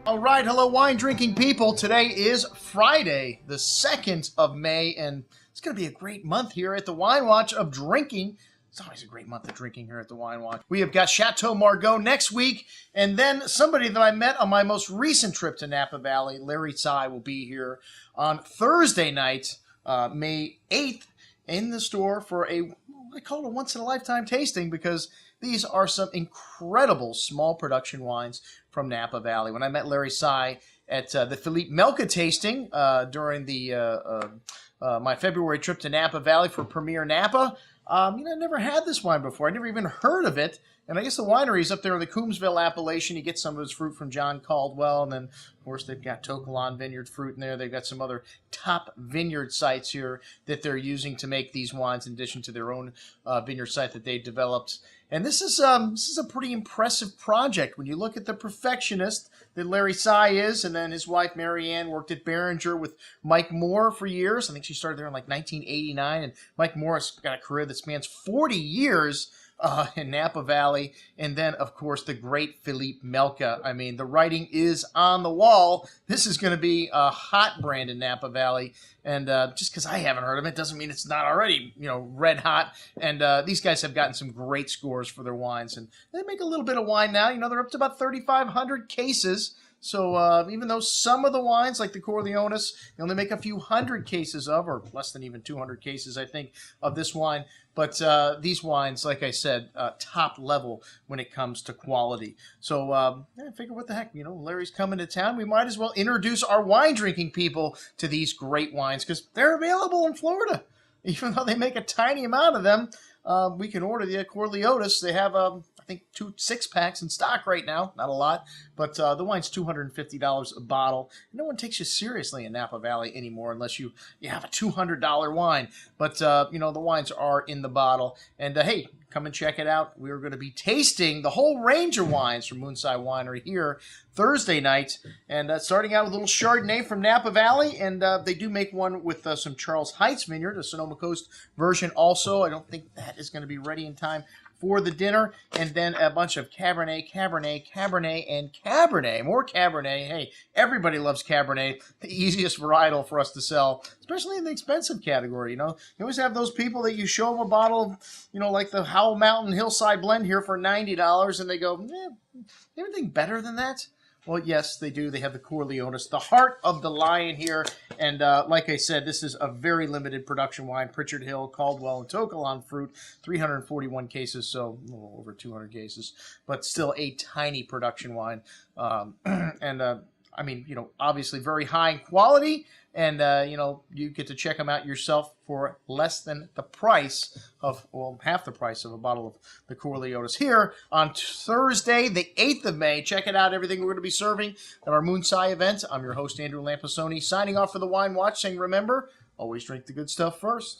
All right, hello, wine drinking people. Today is Friday, the 2nd of May, and it's going to be a great month here at the Wine Watch of drinking. It's always a great month of drinking here at the Wine Watch. We have got Chateau Margaux next week, and then somebody that I met on my most recent trip to Napa Valley, Larry Tsai, will be here on Thursday night, May 8th, in the store for I call it a once-in-a-lifetime tasting because these are some incredible small production wines from Napa Valley. When I met Larry Tsai at the Philippe Melka tasting during my February trip to Napa Valley for Premier Napa, I never had this wine before. I never even heard of it. And I guess the winery is up there in the Coombsville appellation. You get some of his fruit from John Caldwell. And then, of course, they've got Tokelon Vineyard fruit in there. They've got some other top vineyard sites here that they're using to make these wines in addition to their own vineyard site that they developed. And this is a pretty impressive project. When you look at the perfectionist that Larry Tsai is, and then his wife, Marianne, worked at Behringer with Mike Moore for years. I think she started there in like 1989. And Mike Moore has got a career that spans 40 years in Napa Valley, and then, of course, the great Philippe Melka. I mean, the writing is on the wall. This is going to be a hot brand in Napa Valley, and just because I haven't heard of it doesn't mean it's not already, red hot. And these guys have gotten some great scores for their wines, and they make a little bit of wine now. They're up to about 3,500 cases. So even though some of the wines, like the Corleones, they only make a few hundred cases of, or less than even 200 cases, I think, of this wine. But these wines, like I said, top level when it comes to quality. So I figure, what the heck, Larry's coming to town. We might as well introduce our wine drinking people to these great wines because they're available in Florida. Even though they make a tiny amount of them, we can order the Corleones. They have, I think, 2 6-packs in stock right now. Not a lot, but the wine's $250 a bottle. No one takes you seriously in Napa Valley anymore unless you have a $200 wine. But, the wines are in the bottle. And, hey, come and check it out. We're going to be tasting the whole range of wines from Moone Tsai Winery here Thursday night. And starting out with a little Chardonnay from Napa Valley. And they do make one with some Charles Heights Vineyard, a Sonoma Coast version also. I don't think that is going to be ready in time for the dinner. And then a bunch of Cabernet, and Cabernet. More Cabernet. Hey, everybody loves Cabernet. The easiest varietal for us to sell, especially in the expensive category. You always have those people that you show them a bottle of, like the Howell Mountain Hillside Blend here for $90, and they go, anything better than that? Well, yes, they do. They have the Corleones, the heart of the lion here. And like I said, this is a very limited production wine. Pritchard Hill, Caldwell, and Tokelon fruit, 341 cases, so a little over 200 cases, but still a tiny production wine. Obviously very high in quality, and, you get to check them out yourself for less than the price of, half the price of a bottle of the Corleones here on Thursday, the 8th of May. Check it out, everything we're going to be serving at our Moone Tsai event. I'm your host, Andrew Lampasoni, signing off for the Wine Watch, saying remember, always drink the good stuff first.